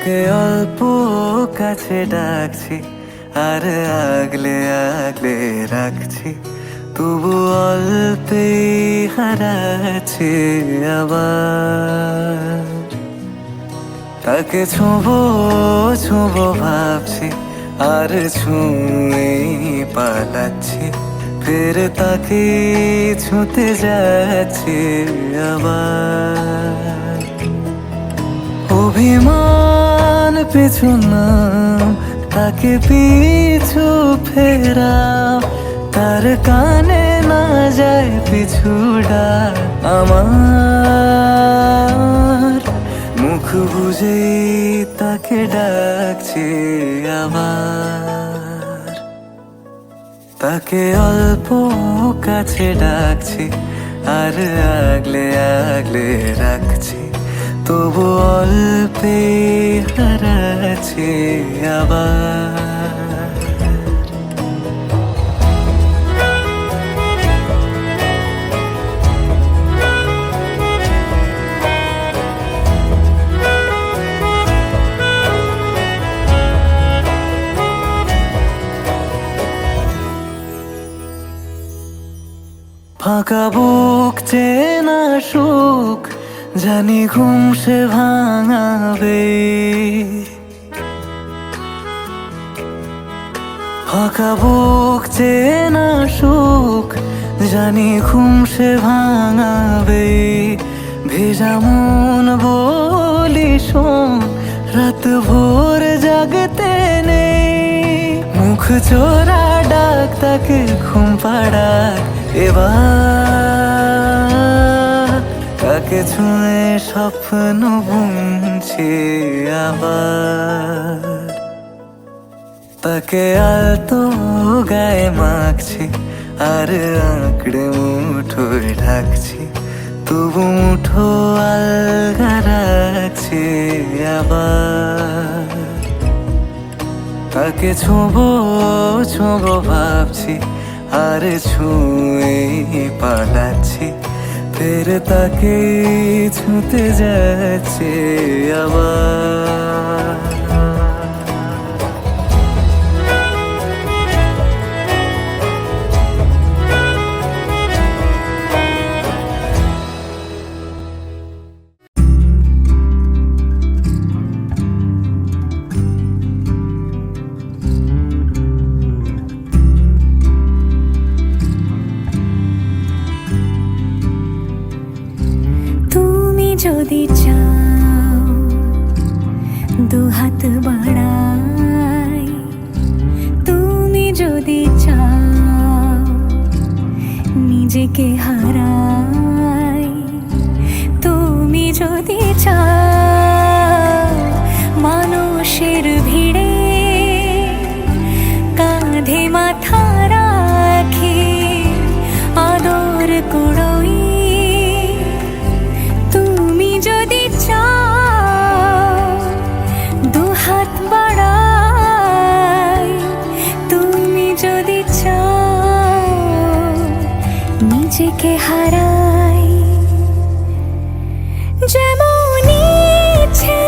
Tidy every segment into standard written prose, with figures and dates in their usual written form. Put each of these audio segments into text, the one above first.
তাকে অল্প কাছে ডাকছি আর আগলে আগলে রাখছি, তবু অল্পে হারাচ্ছি আবার। তাকে ছোঁবো ছোঁবো ভাবছি আর ছুঁয়ে পালাচ্ছি, ফের তাকে ছুঁতে যাচ্ছি আবার। অভিমান পিছু না, তাকে পিছু ফেরাও, তার কানে না যায় পিছুডা আমার। মুখ বুঝে তাকে ডাকছি আবার। তাকে অল্প কাছে ডাকছি আর আগলে আগলে রাখছি, তবু অল্পে হারাচ্ছি আবার। ফাঁকা বুক চেনা সুখ জানি ঘুম সে ভাঙাবে, ফাঁকা বুক চেনা সুখ জানি ঘুম সে ভাঙাবে। ভেজা মন বলি শোন, রাত ভোর জাগতে নেই, মুখ চোরা ডাক তাকে ঘুম পাড়াক এবার। তাকে ছুঁয়ে স্বপ্ন বুনছি আবার। তাকে আলতো গায়ে মাখছি আর আঁকড়ে মুঠোয় ঢাকছি, তবু মুঠো আলগা রাখছি আবার। তাকে ছোঁবো ছোঁবো ভাবছি আর ছুঁয়ে পালাচ্ছি, ফের তাকে ছুঁতে যাচ্ছে আবার। যদি চাও দুহাত বাড়াই, তুমি যদি চাও নিজেকে হারাই, তুমি যদি চাও মানুষের ভিড়ে কাঁধে মাথা রাখি আদর কুড়োই, নিজেকে হারাই। যেমন ইচ্ছে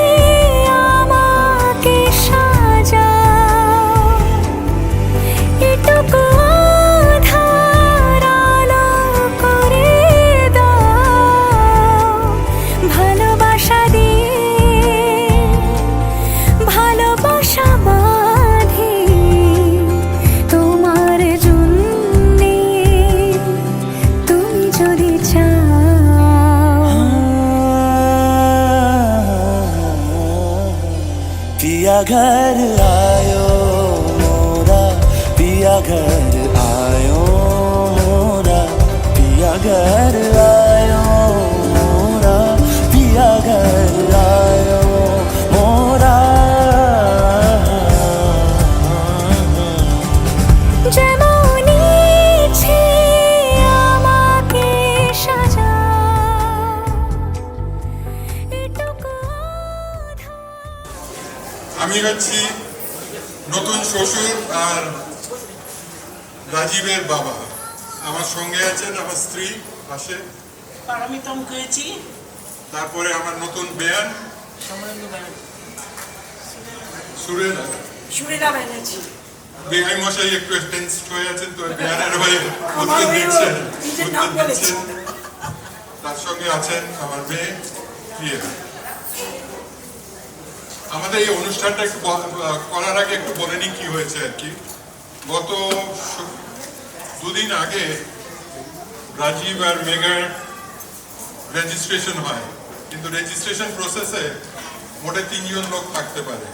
আমাকে সাজাও, এটুকু আধার আলো করে দাও, ভালোবাসা দিয়ে ভালোবাসা বাঁধি তোমার জন্যে, তুমি যদি চাও। पिया घर आयो मोरा, पिया घर आयो मोरा, पिया घर आयो मोरा, पिया घर आयो मोरा। যেমন ইচ্ছে আমাকে সাজাও, এটুকু আমি হচ্ছি নতুন শ্বশুর আর রাজীবের বাবা। আমার সঙ্গে আছেন আমার স্ত্রী পাশে, পারমিতা মুখার্জি, তারপরে আমার নতুন বেয়ান, সমরেন্দ্র ব্যানার্জি। সুরেলা সুরেলা ব্যানার্জি। বেআই মশাই একটু টেন্স হয়ে আছেন, তো বেয়ারের হয়ে আমার উত্তর মেয়েও দিচ্ছেন নিজের নাম বলেছে। তার সঙ্গে আছেন আমার মেয়ে প্রিয়া। আমাদের এই অনুষ্ঠানটা একটু করার আগে একটু বলে নিই কি হয়েছে আর কি। গত দুদিন আগে রাজীব আর মেগার রেজিস্ট্রেশন হয়, কিন্তু রেজিস্ট্রেশন প্রসেসে মোটে 3 জন লোক থাকতে পারে।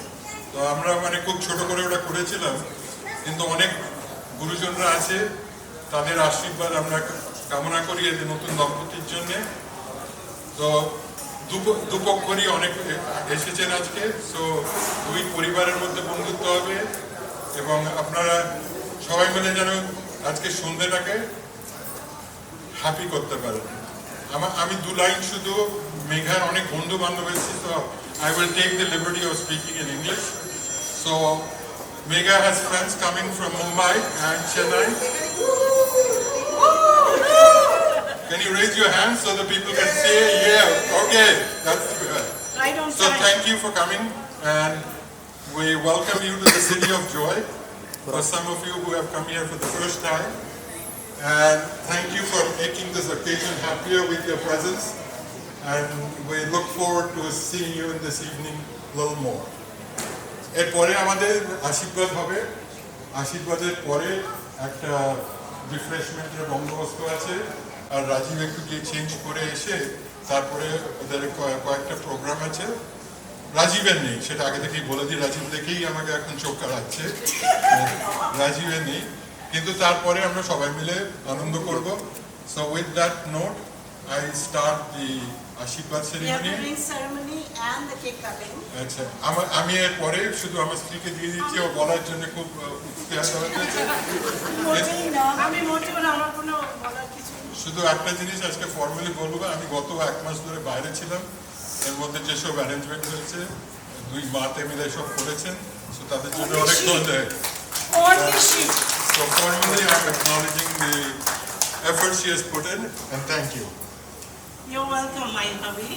তো আমরা মানে খুব ছোট করে ওটা করেছিলাম, কিন্তু অনেক গুরুজনরা আছে, তাদের আশীর্বাদ আমরা কামনা করি এই নতুন দম্পতির জন্যে। তো দুপক্ষরই অনেক এসেছেন আজকে, সো দুই পরিবারের মধ্যে বন্ধুত্ব হবে এবং আপনারা সবাই মিলে যেন আজকে সন্ধ্যেটাকে হ্যাপি করতে পারেন। আমি 2 লাইন শুধু, মেঘার অনেক বন্ধু বান্ধব এসেছে, তো I will take the liberty of speaking in English. So Megha has friends coming from Mumbai and Chennai. Can you raise your hands so the people can say, yeah, okay, that's good. Right on So time. thank you for coming, and we welcome you to the City of Joy. For some of you who have come here for the first time, and thank you for making this occasion happier with your presence, and we look forward to seeing you in this evening a little more. এরপরে আমাদের আশীর্বাদ হবে, আশীর্বাদের পরে একটা রিফ্রেশমেন্টের বন্দোবস্ত আছে, আর রাজীব একটু গিয়ে চেঞ্জ করে এসে তারপরে ওদের কয়েকটা প্রোগ্রাম আছে। রাজীবের নেই, সেটা আগে থেকেই বলে দিই, রাজীব দেখেই আমাকে এখন চোখ কাড়াচ্ছে, রাজীবের নেই, কিন্তু তারপরে আমরা সবাই মিলে আনন্দ করব। So with that note I start দি আশীর্বাদ We have ceremony. the ring ceremony and the cake cutting. আচ্ছা, আমি এর পরে শুধু আমার স্ত্রীকে দিয়ে দিচ্ছি, ও বলার জন্য খুব উৎসাহ হয়েছে। মোটেই না, আমি মোটেও না, আমার কোনো বলার কিছু নেই। শুধু একটা জিনিস আজকে ফর্মালি বলবো, আমি গত 1 মাস ধরে বাইরে ছিলাম, এর মধ্যে যেসব অ্যারেঞ্জমেন্ট হয়েছে 2 মাতে মিলে সব করেছেন, সো তাদের জন্য অনেক ধন্যবাদ। Anishi. So formally I'm acknowledging the effort she has put in, and thank you. You're welcome, my hubby.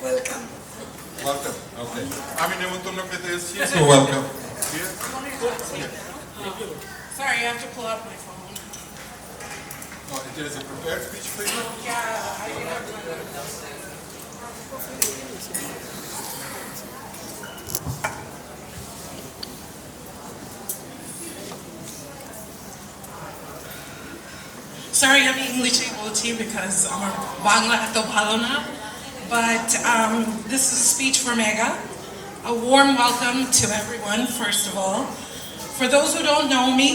Welcome. Welcome. Okay. আমি নেমন্তন্ন পেতে এসেছি, so welcome. Sorry, I have to pull up my phone. Oh, it is a prepared speech for you? Yeah, I have Sorry, I'm English able to because আমার বাংলা এত ভালো না. But this is a speech for Megha. A warm welcome to everyone, first of all. For those who don't know me,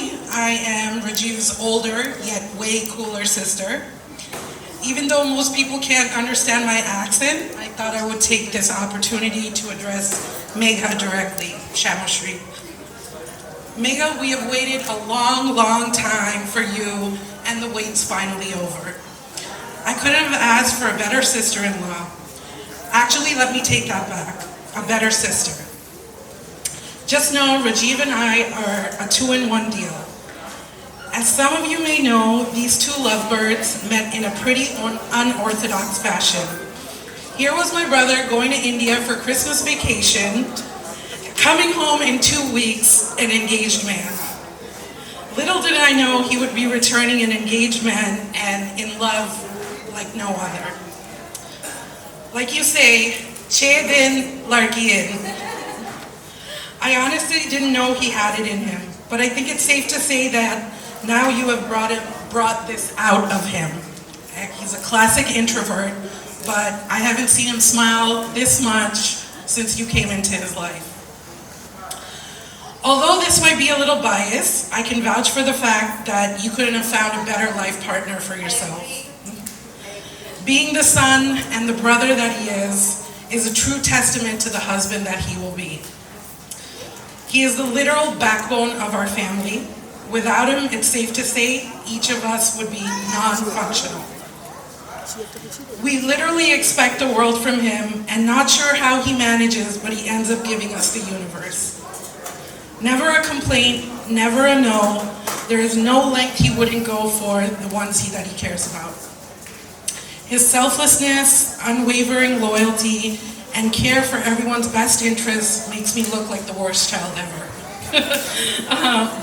I am Rajiv's older yet way cooler sister. Even though most people can't understand my accent, I thought I would take this opportunity to address Megha directly, Shamashri. Megha, we have waited a long, long time for you, and the wait's finally over. I couldn't have asked for a better sister-in-law. Actually, let me take that back. A better sister. Just know Rajiv and I are a 2-in-1 deal. As some of you may know, these two lovebirds met in a pretty unorthodox fashion. Here was my brother going to India for Christmas vacation, coming home in 2 weeks, an engaged man. Little did I know he would be returning an engaged man and in love like no other. Like you say, che din larki in. I honestly didn't know he had it in him, but I think it's safe to say that now you have brought this out of him. He's a classic introvert, but I haven't seen him smile this much since you came into his life. Although this might be a little biased, I can vouch for the fact that you couldn't have found a better life partner for yourself. Being the son and the brother that he is a true testament to the husband that he will be. He is the literal backbone of our family. Without him, it's safe to say each of us would be non-functional. We literally expect the world from him and not sure how he manages, but he ends up giving us the universe. Never a complaint, never a no. There is no length he wouldn't go for the ones that he cares about. His selflessness, unwavering loyalty, and care for everyone's best interests makes me look like the worst child ever.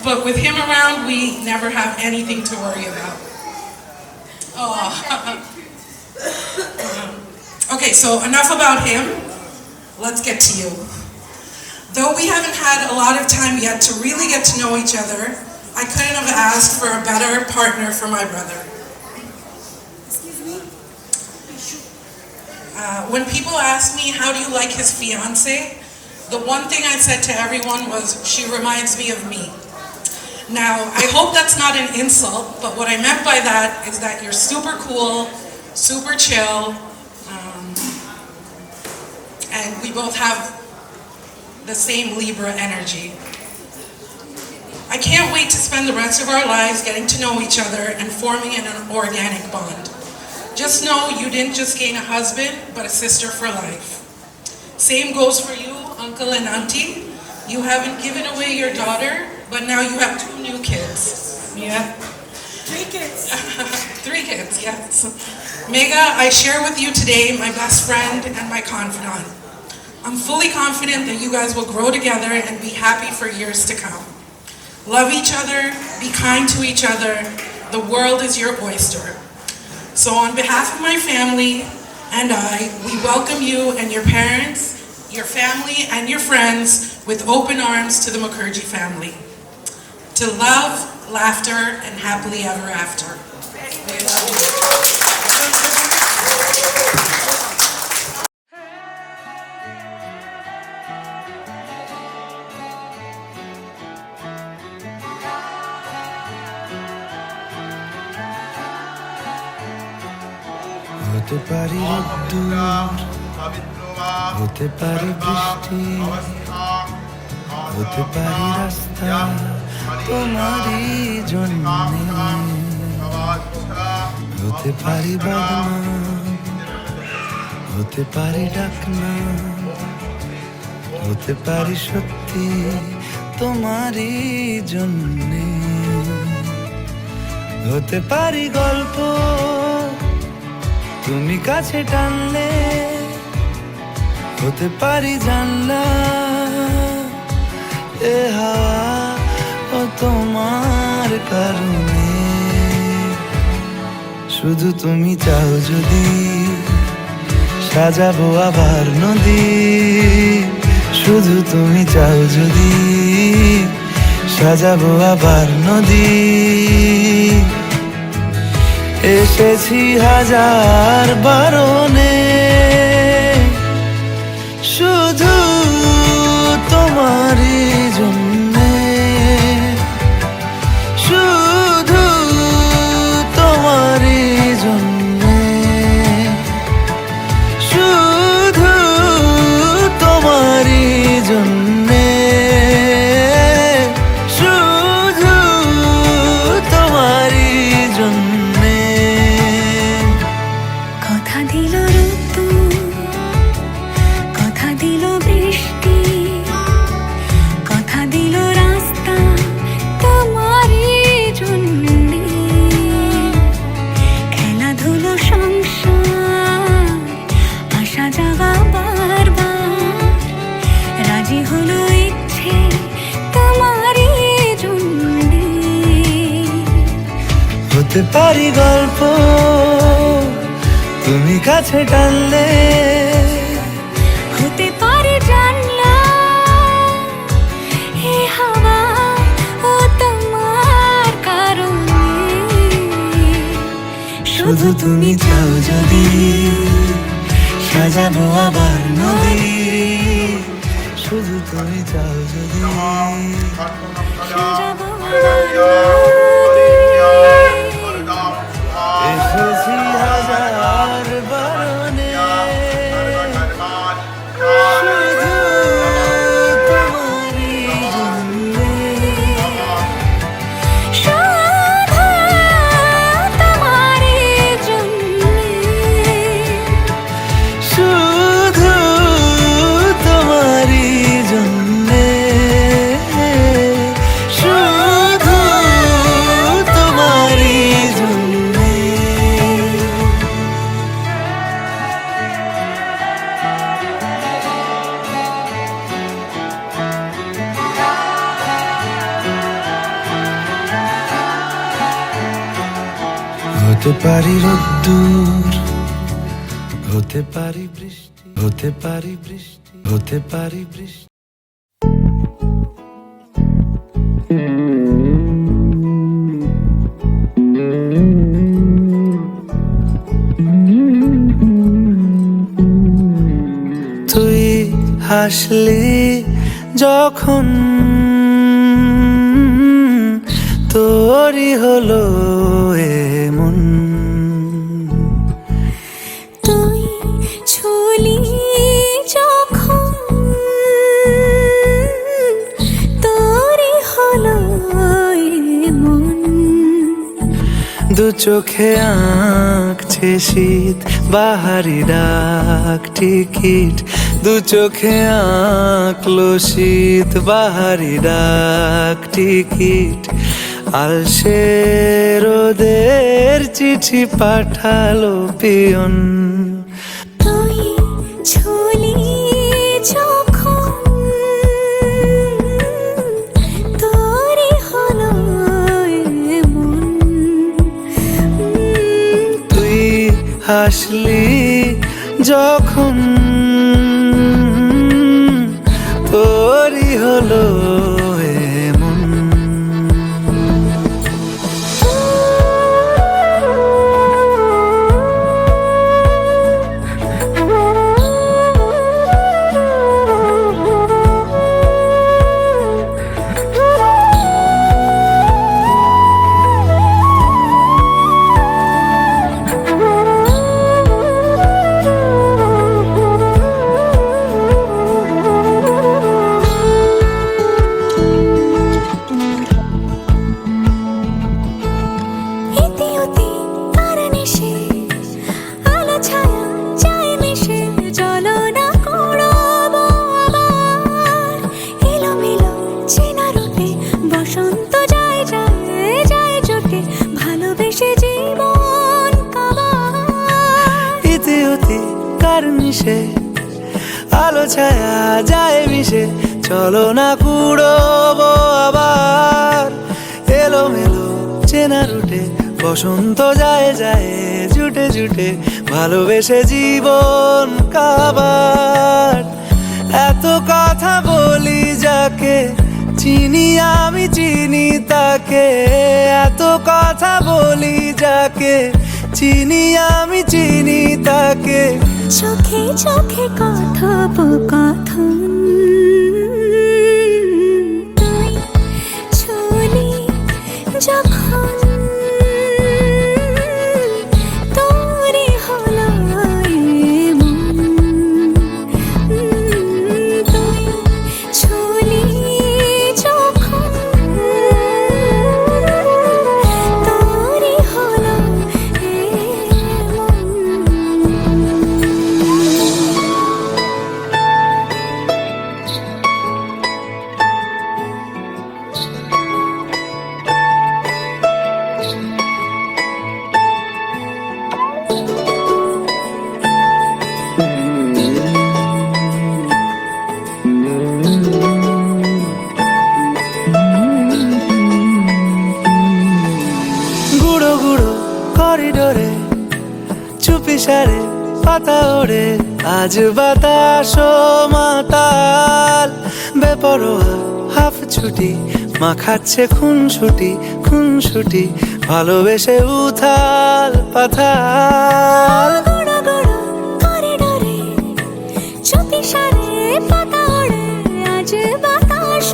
But with him around, we never have anything to worry about. Oh. Okay, so enough about him. Let's get to you. Though we haven't had a lot of time yet to really get to know each other, I couldn't have asked for a better partner for my brother. When people ask me, how do you like his fiance? The one thing I said to everyone was, she reminds me of me. Now, I hope that's not an insult, but what I meant by that is that you're super cool, super chill, and we both have the same Libra energy. I can't wait to spend the rest of our lives getting to know each other and forming an organic bond. Just know you didn't just gain a husband, but a sister for life. Same goes for you, uncle and auntie. You haven't given away your daughter, but now you have 2 new kids. Yeah. 3 kids. 3 kids, yes. Megha, I share with you today my best friend and my confidant. I'm fully confident that you guys will grow together and be happy for years to come. Love each other, be kind to each other. The world is your oyster. So on behalf of my family and I, we welcome you and your parents, your family, and your friends with open arms to the Mukherjee family. To love, laughter, and happily ever after. We love you. হতে পারি রোদ্দুর, হতে পারি বৃষ্টি, হতে পারি রাস্তা তোমারই জন্যে, হতে পারি বদনাম, হতে পারি ডাকনা, হতে পারি সত্যি তোমারই জন্যে, হতে পারি গল্প তুমি কাছে টানলে, হতে পারি জানলা এ হাওয়া ও তোমার কারণে, শুধু তুমি চাও যদি সাজাবো আবার নদী, শুধু তুমি চাও যদি সাজাবো আবার নদী, এসেছি হাজার বারণে শুধু তোমারই জন্যে, শুধু তোমারই জন্যে, শুধু তোমারই জন্যে, শুধু তোমারই জন্যে। কথা দিল ঋতু, কথা দিল বৃষ্টি, কথা দিল রাস্তা তোমারই জন্যে, খেলাধুলো সংসার আসা যাওয়া বারবার, রাজি হলো ইচ্ছে তোমারই জন্যে, হতে পারি গল্প তুমি কাছে টানলে, হতে পারে জানলা এ হাওয়া ও তোমার কারণে, শুধু তুমি চাও যদি সাজাবো আবার নদী, শুধু তুমি চাও যদি সাজাবো আবার এসেছি হাজার বারণে শুধু তোমারই জন্যে, শুধু তোমারই জন্যে, শুধু তোমারই জন্যে, শুধু হতে পারি রোদ্দুর, হতে পারি বৃষ্টি, হতে পারি বৃষ্টি, হতে পারি বৃষ্টি। তুই হাসলি যখন তোরই হলো এমন, তুই ছুলি যখন তোরই হলো এমন। দু চোখে আঁকছে শীত বাহারি ডাক টিকিট, দু চোখে আঁকলো শীত বাহারি ডাক টিকিট। আলসে রোদের চিঠি পাঠালো পিয়ন, তুই ছুলি যখন তোরই হলো এমন। তুই হাসলি যখন তোরই হলো এমন। আলো ছায়া যায় মিশে, চলো না কুড়োবো আবার। এলোমেলো চেনা রুটে বসন্ত যায় যায় জুটে জুটে, ভালোবেসে জীবন কাবার। এত কথা বলি যাকে চিনি আমি চিনি তাকে, এত কথা বলি যাকে চিনি আমি চিনি তাকে। চোখে চোখে কথোপকথন, তুই ছুলি যখন তোরই হলো এমন। তুই ছুলি যখন তোরই হলো এমন। গুঁড়ো গুঁড়ো করিডোরে চুপি সারে পাতা ওড়ে, আজ বাতাস মাতাল। বেপরোয়া হাফ ছুটি মাখাচ্ছে খুনসুটি খুনসুটি, ভালোবেসে উথাল পাথাল। গুঁড়ো গুঁড়ো করিডোরে চুপি সারে পাতা ওড়ে, আজ বাতাস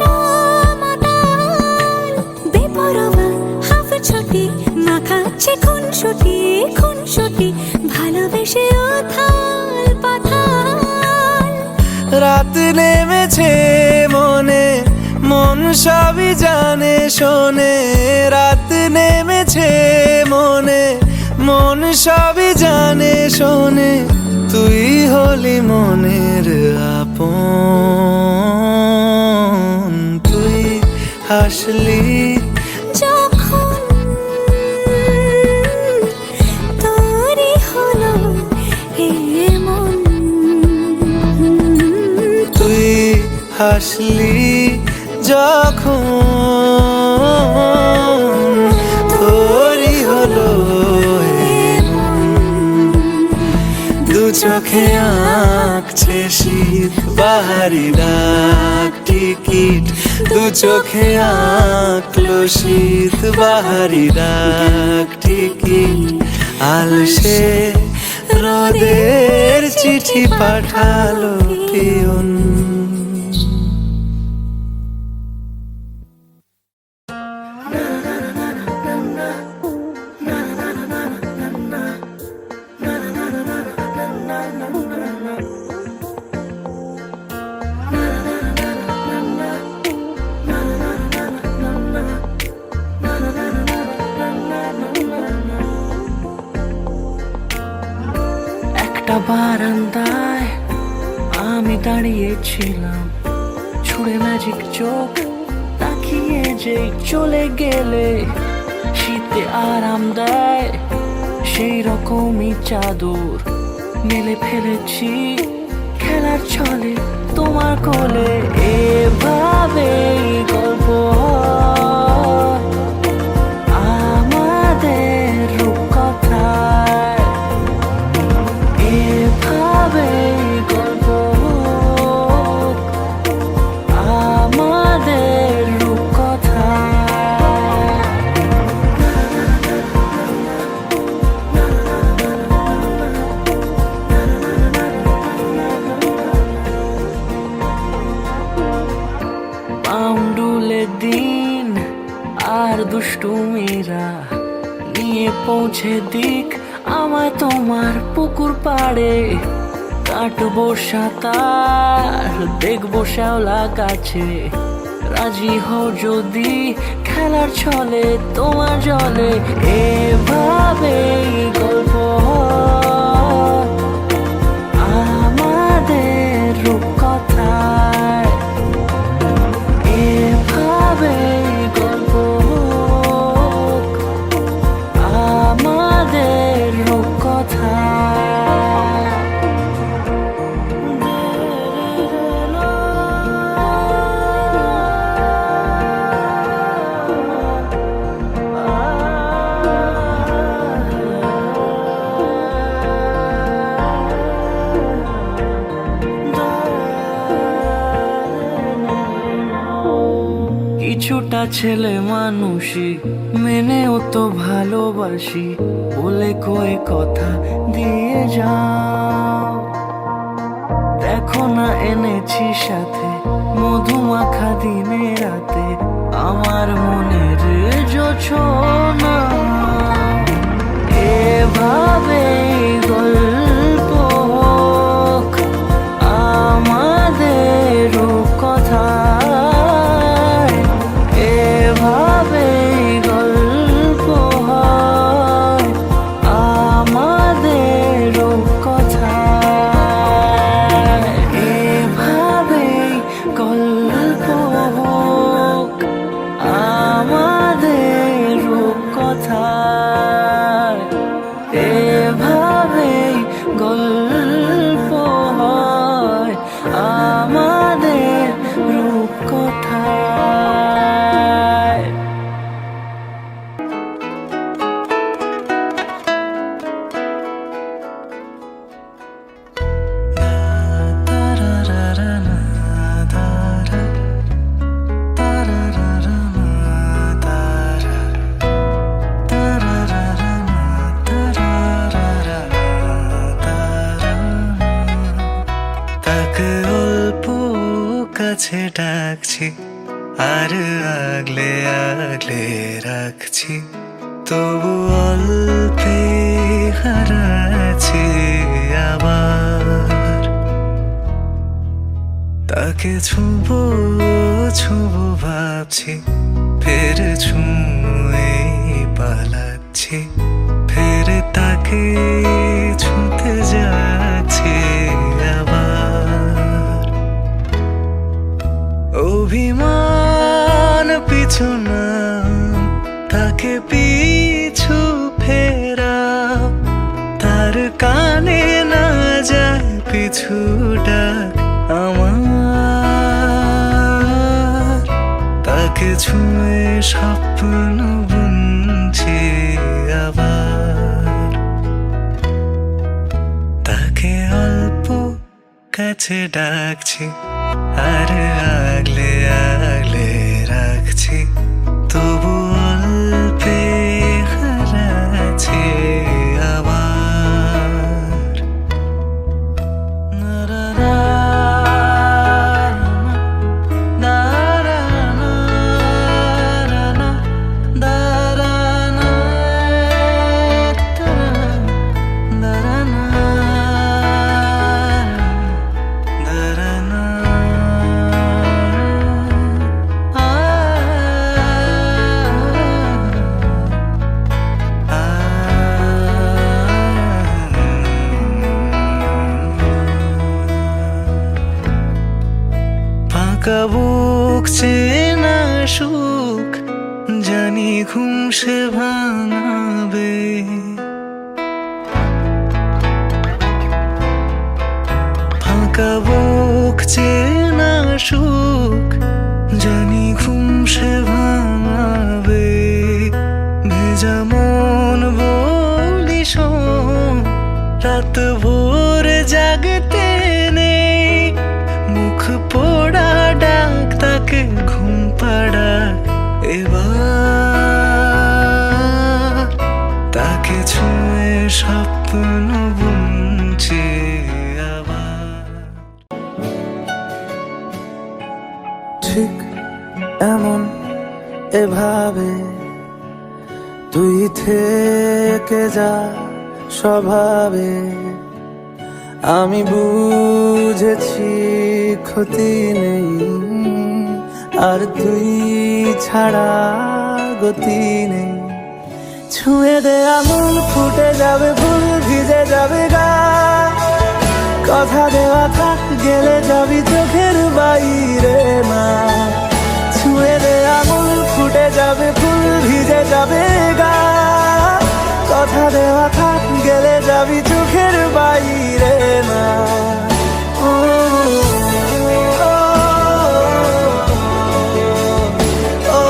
মাতাল। বেপরোয়া হাফ ছুটি মাখাচ্ছে খুনসুটি খুনসুটি, ভালোবেসে উথাল পাথাল। রাত নেমেছে মনে, মন সবই জানে শোনে। রাত নেমেছে মনে, মন সবই জানে শোনে। তুই হলি মনের আপন, তুই হাসলি যখন তোরই হলো এমন। তুই হাসলি যখন তোরই হলো চোখে আঁকছে শীত বাহারি ডাক টিকিট দু চোখে আঁকলো শীত বাহারি ডাক টিকিট আলসে রোদের চিঠি পাঠালো পিয়ন একটা বারান্দায় আমি দাঁড়িয়েছিলাম, ছুঁড়ে ম্যাজিক চোখ তাকিয়ে যে চলে গেলে শীতে আরাম দেয় সেই রকমই চাদর মেলে ফেলেছি খেলার ছলে তোমার কোলে। এভাবে গল্প হয় আমাদের রূপকথায়, এভাবে গল্প হোক আমাদের রূপকথায়। পাউন্ডুলে দিন আর দুষ্টুমিরা নিয়ে পৌঁছে দিক আমায় তোমার পুকুর পাড়ে। কাটবো সাঁতার দেখবো শ্যাওলা গাছে, রাজি হও যদি খেলার ছলে তোমার জলে। এভাবেই গল্প হয় আমাদের রূপকথায়, এভাবেই গল্প হোক আমাদের রূপকথায়। কিছুটা ছেলে মানুষই মেনেও তো ভালোবাসি, বলে কয়ে কথা দিয়ে যাও। দেখো না এনেছি সাথে মধুমাখা দিনে রাতে আমার মনের জোছনা। এভাবেই গল্প হোক আমাদের রূপকথায়, এভাবেই গল্প হয় আমাদের রূপকথায়, এভাবেই গল্প হোক আমাদের রূপকথায়, এভাবেই গল্প হয় আমাদের রূপকথায়। তাকে অল্প কাছে ডাকছি আর আগলে আগলে রাখছি, তবু অল্পে হারাচ্ছি আবার। তাকে ছুঁবো ছুঁবো ভাবছি, ফের ছুঁয়ে পালাচ্ছি, ফের তাকে ছুঁতে যাচ্ছি আবার। অভিমান পিছু না তাকে পিছু ফেরা, তার কানে না যায় পিছু ডাক আমার। তাকে ছুঁয়ে স্বপ্ন বুনছি আবার, তাকে তোকে অল্প কাছে ডাকছি আর আগলে আগলে রাখছি, তবু অল্পে হারাচ্ছি আবার। ফাঁকা বুক চেনা সুখ জানি ঘুম সে ভাঙাবে, ফাঁকা বুক চেনা সুখ জানি ঘুম সে ভাঙাবে। ভেজা মন বলি শোন, রাত ভোর জাগতে নেই, মুখ পোড়া ডাক তাকে ঘুম পাড়া এবার, তাকে ছুঁয়ে স্বপ্ন বুনছে আবার। ঠিক এমন এভাবে তুই থেকে যা স্বভাবে, আমি বুঝেছি ক্ষতি নেই, আর তুই ছাড়া গতি নেই। ছুঁয়ে দে আঙুল, ফুটে যাবে ফুল, ভিজে যাবে গা, কথা দেওয়া থাক, গেলে যাবি চোখের বাইরে না। ছুঁয়ে দে আঙুল, ফুটে যাবে ফুল, ভিজে যাবে গা, কথা দেওয়া থাক, গেলে যাবি চোখের বাইরে না। ও, ও, ও, ও,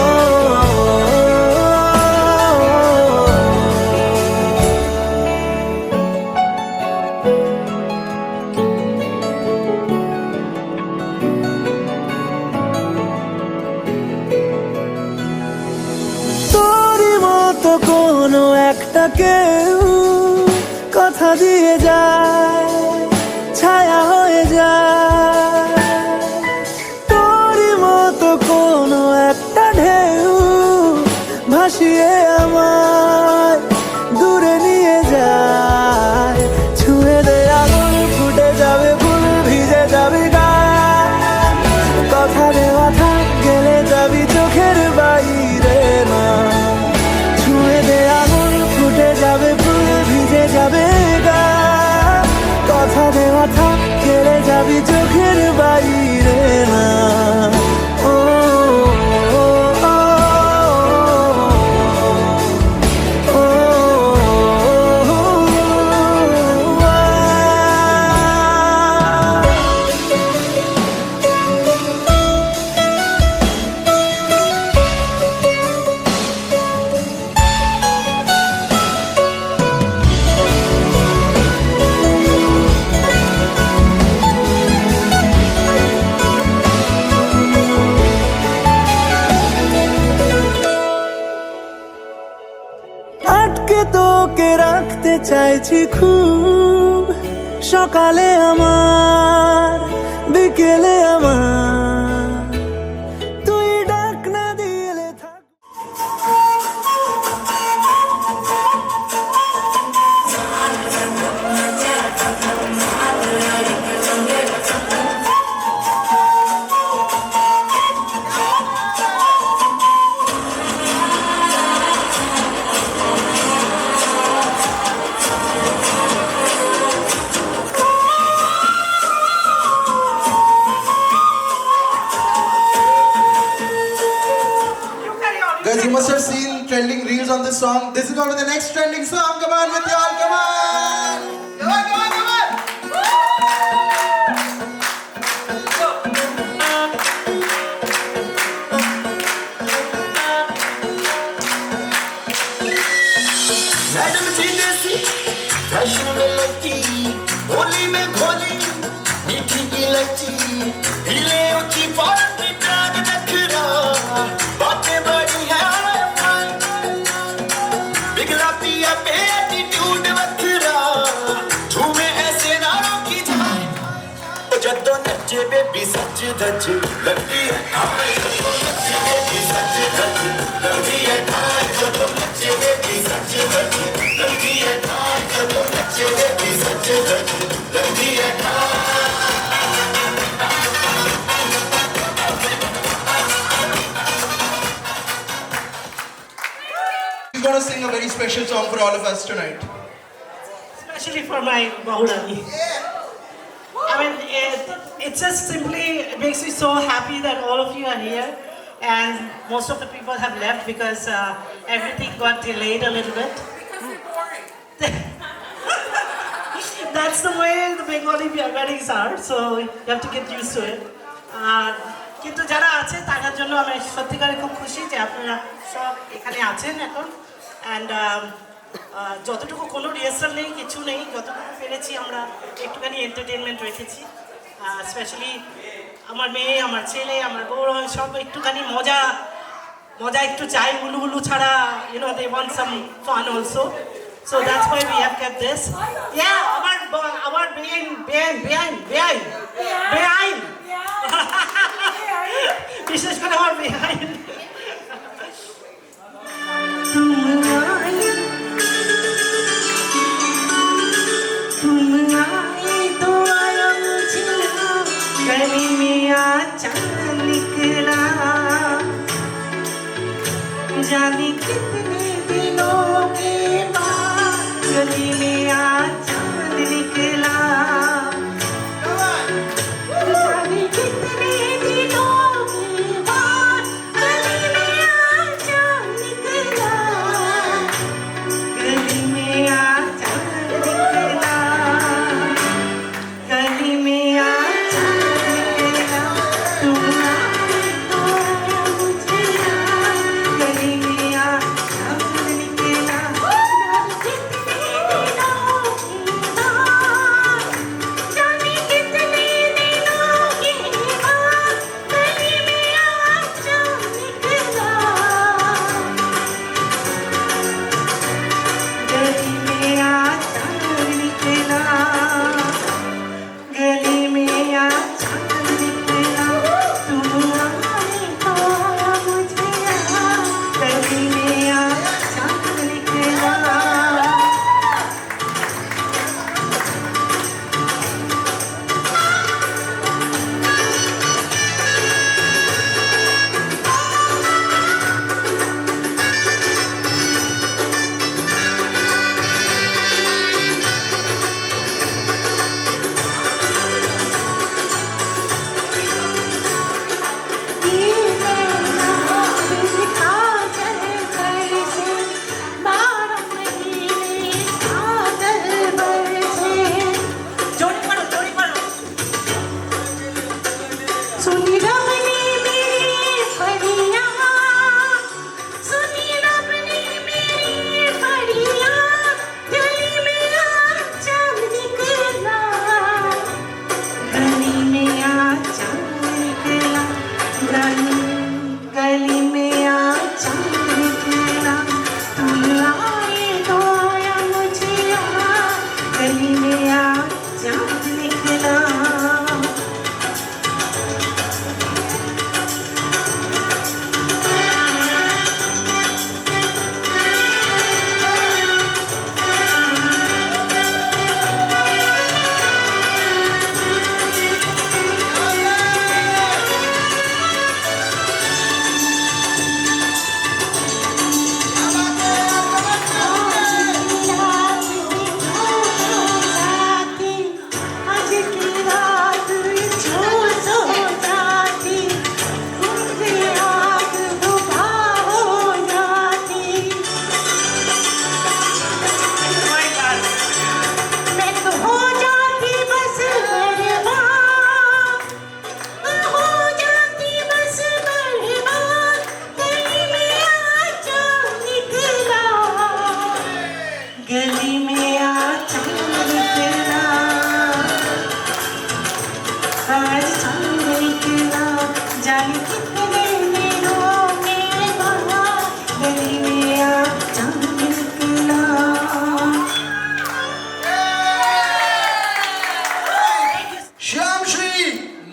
তোরই মতো কোনো একটা কেউ কথা দিয়ে যায়, ছায়া হয়ে যায়। তোরই মতো কোনো একটা ঢেউ ভাসিয়ে আমায় দূরে নিয়ে যায়। ছুঁয়ে দে আঙুল, ফুটে যাবে ফুল, ভিজে যাবে গা, কথা দেওয়া থাক, গেলে যাবি চোখের বাইরে না। ছুঁয়ে দে আঙুল, ফুটে যাবে ফুল, ভিজে যাবে গা, কথা দেওয়া থাক, গেলে যাবি চোখের বাইরে না। ও, ও, ও, ও, আটকে তোকে রাখতে চাইছি খুব, সকালে আমার, বিকেলে আমার, তুই ডাক না দিলে থাক। Guys, you must have seen trending reels on this song. This is going to the next trending song. Come on with y'all, come on! Come on, come on, come on! Madam Chidesi, fashionable lady, only नची हिले ऊंची फौरन टांग नखरा बातें बड़ी है बिगड़ा पिया पे एटीट्यूड वखरा झूमे ऐसे नारों की जाए जदों नचे बेबी सच धज लगती है जदों नचे बेबी सच धज लगती है जदों नचे बेबी सच धज लगती है जदों नचे बेबी सच धज लगती है He's going to sing a very special song for all of us tonight. Especially for my Bahurani. I mean, it just simply makes me so happy that all of you are here, and most of the people have left because everything got delayed a little bit. That's the way the Bengali weddings are, so you have to get used to it. কিন্তু যারা আছে তাদের জন্য আমি সত্যিকারে খুব খুশি যে আপনারা সব এখানে আছেন এখন, অ্যান্ড যতটুকু কোনো রিহার্সাল নেই, কিছু নেই, যতটুকু পেরেছি আমরা একটুখানি এন্টারটেনমেন্ট রেখেছি। স্পেশালি আমার মেয়ে, আমার ছেলে, আমার বউ সব একটুখানি মজা মজা একটু চাই, উলু উলু ছাড়া, they want some fun also. So that's why we have kept this. Yeah, আমার বেআইন বিশেষ করে আমার বেআইন। गली में चांद निकला, जाने कितने दिनों के बाद गली में चांद निकला, जाने कितने दिनों के बाद गली में चांद निकला, गली में चांद निकला, गली में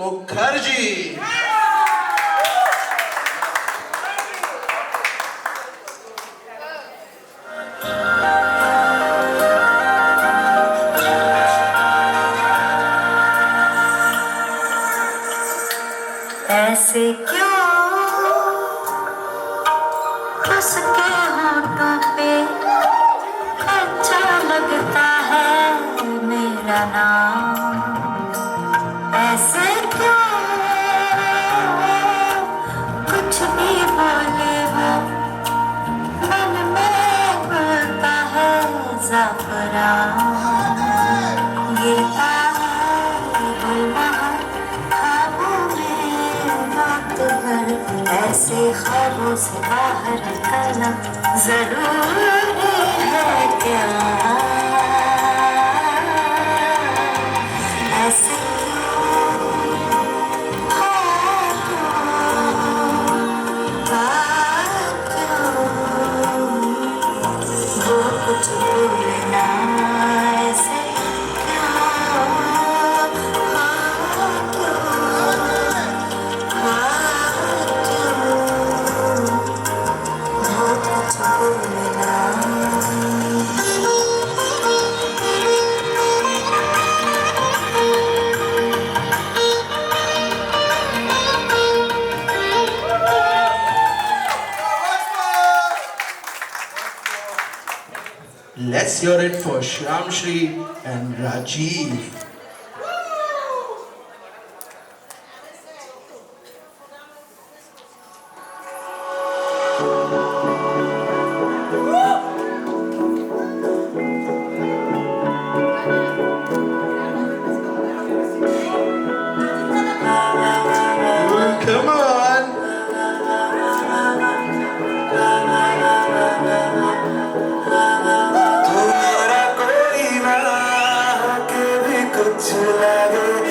मुखर्जी। ऐसे क्यों उसके होठों पे अच्छा लगता है मेरा नाम। ऐसे क्यों कुछ भी बोले वो मन में बोलता है ज़ाफ़रान। गिरता है गुलबहार ख्वाबों में रात भर, ऐसे ख्वाबों से बाहर निकलना जरूरी है क्या? ऐसे वो कुछ भूलना ऐसे Let's hear it for Shram Shri and Rajiv. Come on. तुम्हारा कोई ना के भी कुछ लगे